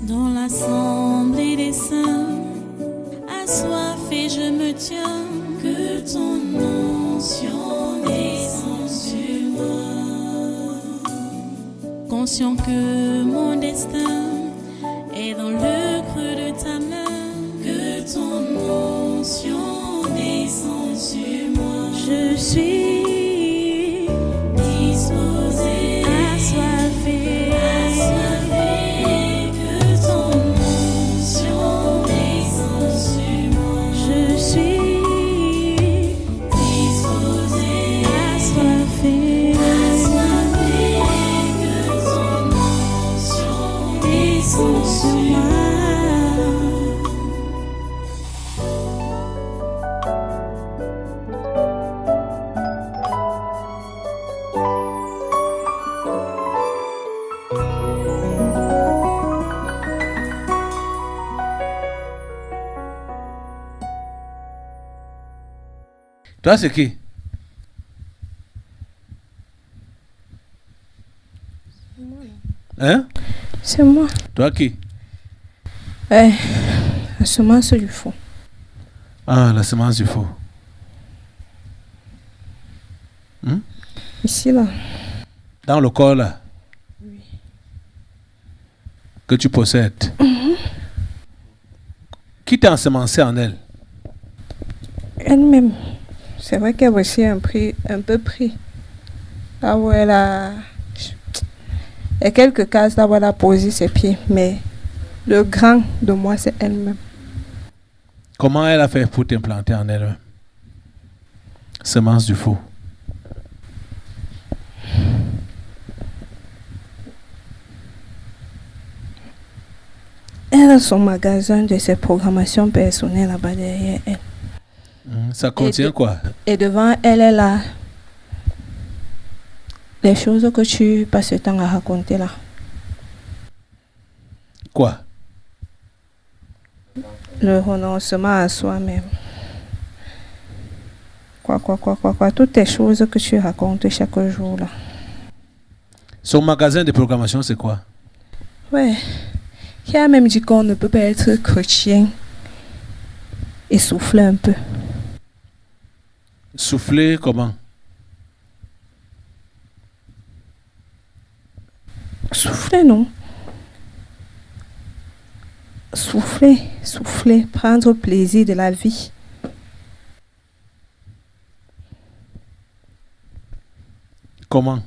Dans l'assemblée des saints, assoiffé je me tiens, que ton onction descende sur moi. Conscient que mon destin est dans le creux de ta main, que ton onction descende sur moi. Je suis disposé, assoiffé, que ton onction descende sur moi. Je suis disposé, assoiffé, que ton onction descende sur moi. Toi, c'est qui? Hein? C'est moi. Toi qui? La semence du fond. Ah, la semence du faux. Ici, là. Dans le corps, là? Oui. Que tu possèdes. Qui t'a ensemencé en elle? Elle-même. C'est vrai qu'elle a aussi un peu pris. Là où elle a... Il y a quelques cases là où elle a posé ses pieds. Mais le grand de moi, c'est elle-même. Comment elle a fait pour t'implanter en elle? Semence du faux. Elle a son magasin de ses programmations personnelles là-bas derrière elle. Ça contient quoi? Et devant elle, elle a les choses que tu passes le temps à raconter là. Quoi? Le renoncement à soi-même. Quoi. Toutes les choses que tu racontes chaque jour là. Son magasin de programmation, c'est quoi? Ouais. Qui a même dit qu'on ne peut pas être chrétien et souffler un peu. Souffler comment? Souffler, non. Souffler, prendre plaisir de la vie. Comment?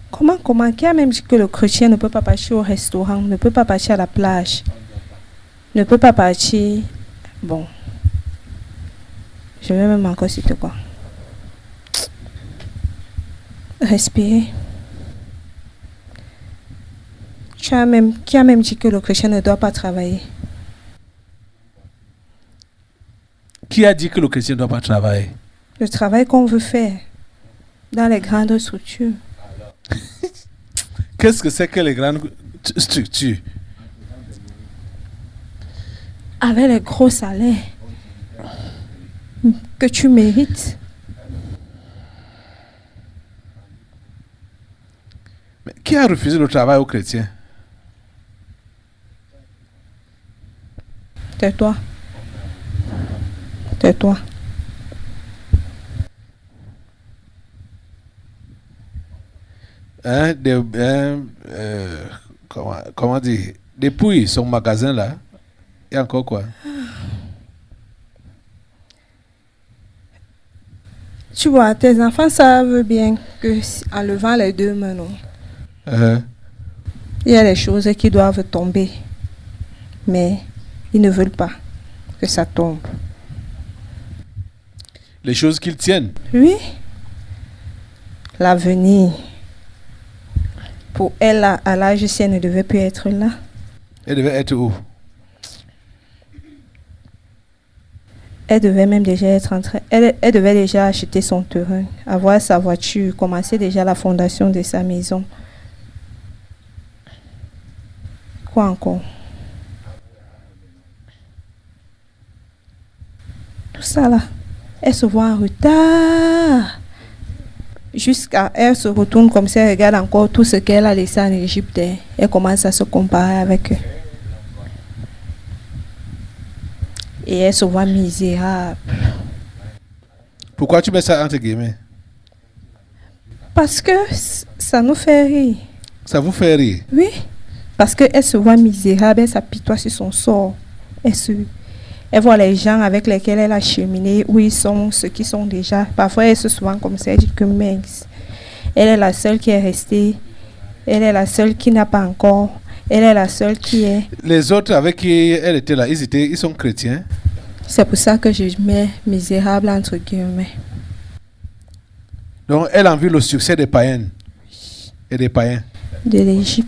Comment? Qui a même dit que le chrétien ne peut pas partir au restaurant, ne peut pas partir à la plage, ne peut pas partir... Bon. Je vais même encore citer quoi. Respirer. Qui a même dit que le chrétien ne doit pas travailler? Qui a dit que le chrétien ne doit pas travailler? Le travail qu'on veut faire dans les grandes structures. Qu'est-ce que c'est que les grandes structures? Avec les gros salaires que tu mérites. Mais qui a refusé le travail aux chrétiens? Tais-toi. Comment dire? Depuis son magasin là, il y a encore quoi? Tu vois, tes enfants savent bien que en levant les deux mains, non, il y a des choses qui doivent tomber. Mais ils ne veulent pas que ça tombe. Les choses qu'ils tiennent. Oui. L'avenir. Pour elle, à l'âge, si elle ne devait plus être là. Elle devait être où? Elle devait même déjà être en train... Elle devait déjà acheter son terrain, avoir sa voiture, commencer déjà la fondation de sa maison. Quoi encore? Tout ça là, elle se voit en retard. Jusqu'à elle se retourne comme ça, elle regarde encore tout ce qu'elle a laissé en Égypte. Elle commence à se comparer avec eux. Et elle se voit misérable. Pourquoi tu mets ça entre guillemets? Parce que ça nous fait rire. Ça vous fait rire? Oui. Parce qu'elle se voit misérable, elle s'apitoie sur son sort. Elle voit les gens avec lesquels elle a cheminé, où ils sont, ceux qui sont déjà. Parfois, elle se souvient comme ça, elle dit que mince. Elle est la seule qui est restée. Elle est la seule qui n'a pas encore. Elle est la seule qui est. Les autres avec qui elle était là, ils sont chrétiens. C'est pour ça que je mets misérable entre guillemets. Donc, elle envie le succès des païennes et des païens. De l'Égypte.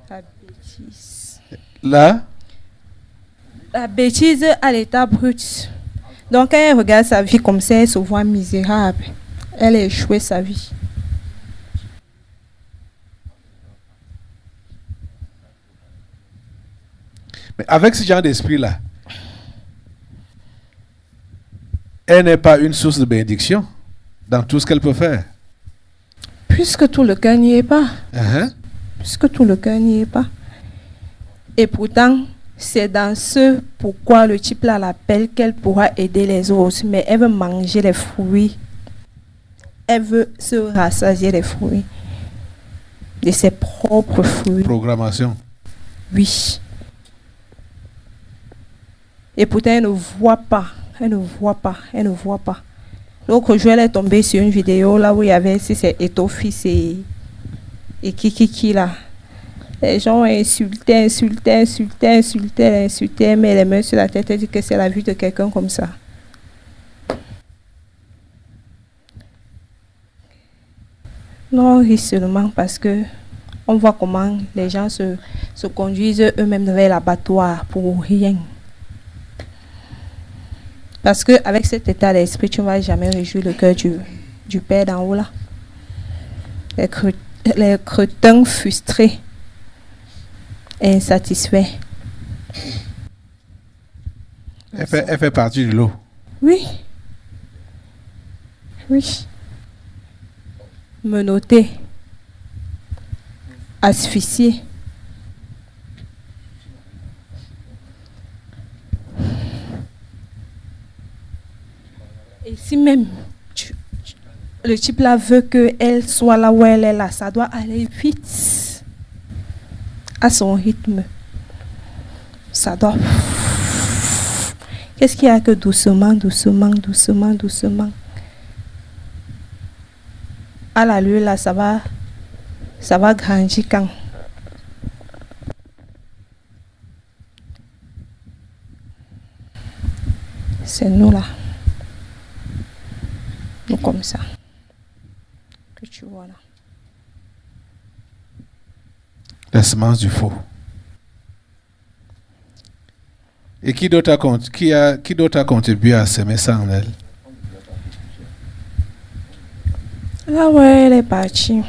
La bêtise. Là, La bêtise à l'état brut. Donc, quand elle regarde sa vie comme ça, elle se voit misérable. Elle a échoué sa vie. mais avec ce genre d'esprit-là, elle n'est pas une source de bénédiction dans tout ce qu'elle peut faire. Puisque tout le cœur n'y est pas. Uh-huh. Puisque tout le cœur n'y est pas. Et pourtant, c'est dans ce pourquoi le type là l'appelle qu'elle pourra aider les autres. Mais elle veut manger les fruits. Elle veut se rassasier les fruits. De ses propres fruits. Programmation. Oui. Et pourtant, elle ne voit pas. Elle ne voit pas. Elle ne voit pas. L'autre jour, elle est tombée sur une vidéo là où il y avait c'est Etofis et Kiki là. Les gens insultaient, mais les mains sur la tête, elle dit que c'est la vue de quelqu'un comme ça. Non, rit seulement parce que on voit comment les gens se conduisent eux-mêmes vers l'abattoir pour rien. Parce qu'avec cet état d'esprit, tu ne vas jamais réjouir le cœur du Père d'en haut là. Les crétins frustrés, insatisfaits. Elle fait partie de l'eau. Oui. Oui. Menotté. Asphyxié. Et si même le type là veut qu'elle soit là où elle est là, ça doit aller vite, à son rythme. Ça doit. Qu'est-ce qu'il y a que doucement. À la lune là, ça va grandir quand. C'est nous là. Nous comme ça. Que tu vois là. La semence du faux. Et qui d'autre a contribué à semer ça en elle? Là où elle est partie,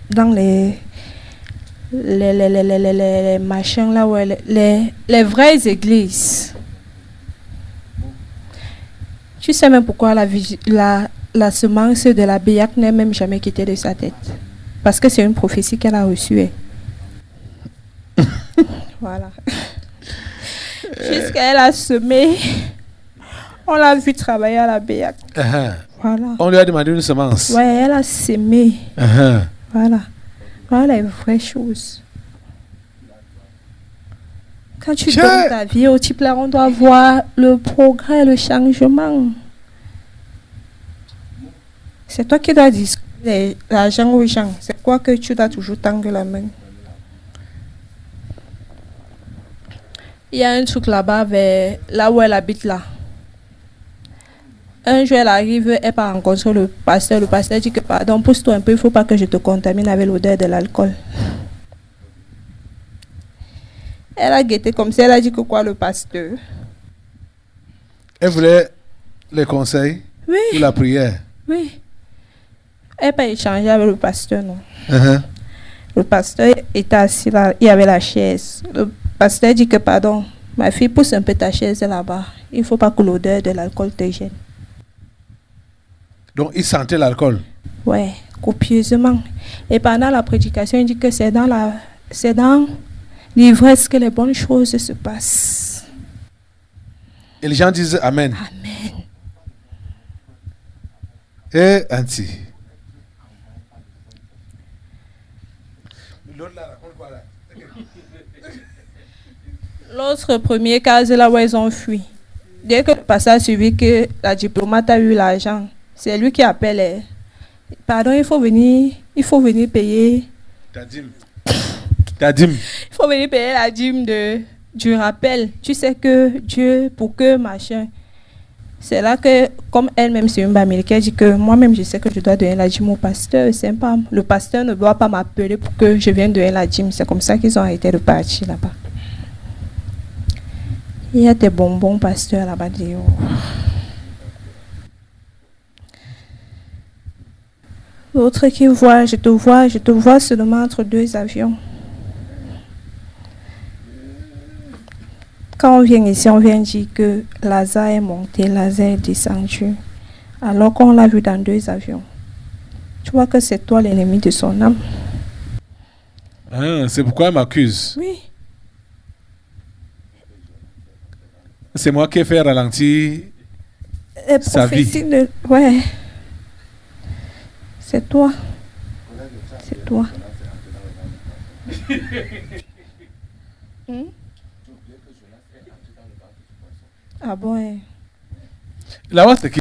dans les machins, là où les vraies églises. Tu sais même pourquoi la semence de la Béac n'est même jamais quittée de sa tête. Parce que c'est une prophétie qu'elle a reçue. Voilà. Jusqu'à elle a semé, on l'a vu travailler à la Béac. Uh-huh. Voilà. On lui a demandé une semence. Ouais, elle a semé. Uh-huh. Voilà. Voilà les vraies choses. Quand tu donnes ta vie au type là, on doit voir le progrès, le changement. C'est toi qui dois dire l'argent aux gens. C'est quoi que tu dois toujours tendre la main. Il y a un truc là-bas, là où elle habite là. Un jour, elle arrive, elle part rencontrer le pasteur. Le pasteur dit que, pardon, pousse-toi un peu, il ne faut pas que je te contamine avec l'odeur de l'alcool. Elle a guetté comme ça, elle a dit que quoi, le pasteur? Elle voulait les conseils ou la prière? Oui. Elle n'a pas échangé avec le pasteur, non. Uh-huh. Le pasteur était assis là, il y avait la chaise. Le pasteur dit que, pardon, ma fille, pousse un peu ta chaise là-bas. Il ne faut pas que l'odeur de l'alcool te gêne. Donc, il sentait l'alcool. Ouais, copieusement. Et pendant la prédication, il dit que c'est dans l'ivresse que les bonnes choses se passent. Et les gens disent Amen. Amen. Et Anti. L'autre premier cas, c'est là où ils ont fui. Dès que le pasteur a suivi que la diplomate a eu l'argent, c'est lui qui appelle. Pardon, il faut venir payer. Ta dîme. Il faut venir payer la dîme du rappel. Tu sais que Dieu, pour que machin. C'est là que, comme elle-même, c'est une bamille, qui dit que moi-même, je sais que je dois donner la dîme au pasteur. C'est pas, le pasteur ne doit pas m'appeler pour que je vienne donner la dîme. C'est comme ça qu'ils ont arrêté de partir là-bas. Il y a des bonbons pasteurs là-bas. L'autre qui voit, je te vois seulement entre deux avions. Quand on vient ici, on vient dire que Lazare est monté, Lazare est descendu. Alors qu'on l'a vu dans deux avions. Tu vois que c'est toi l'ennemi de son âme. Ah, c'est pourquoi elle m'accuse. Oui. C'est moi qui ai fait ralentir sa vie. Ouais. C'est toi. C'est toi. Ah bon? Hein. Là-bas, c'est qui?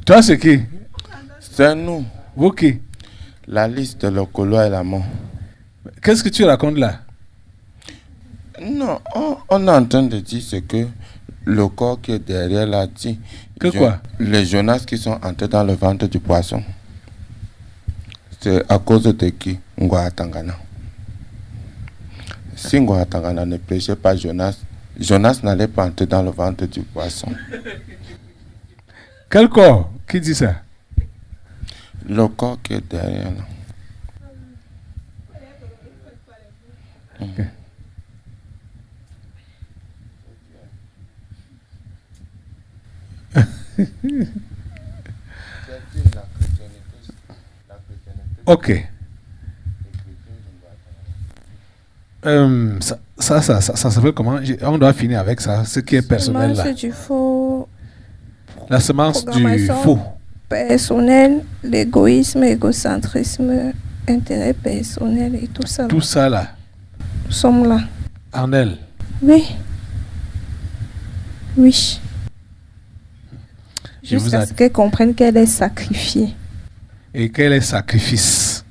Toi, c'est qui? C'est nous. Vous qui? La liste, le colo et la mort. Qu'est-ce que tu racontes là? Non, on est en train de dire ce que le corps qui est derrière là dit. Que quoi? Les Jonas qui sont entrés dans le ventre du poisson. C'est à cause de qui? Ngouatangana. Si Ngouatangana ne prêchait pas Jonas, Jonas n'allait pas entrer dans le ventre du poisson. Quel corps? Qui dit ça? Le corps qui est derrière là. Okay. Ok. Ça s'appelle comment? On doit finir avec ça, ce qui est personnel là. Du faux. La semence du faux. Personnel, l'égoïsme, l'égocentrisme, intérêt personnel et tout ça. Tout ça là. Nous sommes là. En elle. Oui. Oui. Jusqu'à ce qu'elle comprenne qu'elle est sacrifiée. Et qu'elle est sacrifice.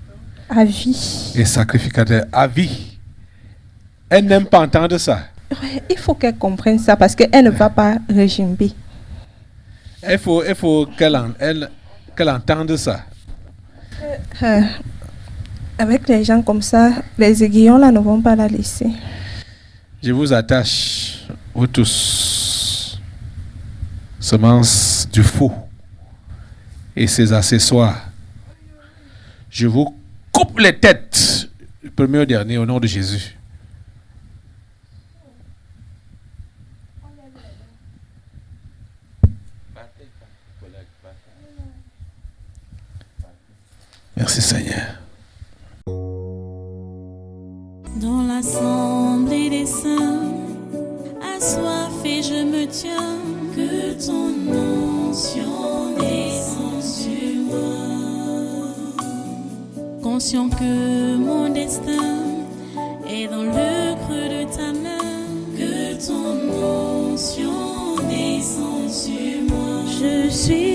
À vie. Et sacrificateur à vie. Elle n'aime pas entendre ça. Ouais, il faut qu'elle comprenne ça parce qu'elle ne va pas régimber. Il faut qu'elle entende ça. Avec les gens comme ça, les aiguillons là ne vont pas la laisser. Je vous attache, vous tous, semences du faux et ses accessoires. Je vous coupe les têtes, du premier au dernier, au nom de Jésus. Merci Seigneur. Dans l'assemblée des saints, assoiffé je me tiens, que ton onction descende sur moi. Conscient que mon destin est dans le creux de ta main, que ton onction descende sur moi. Je suis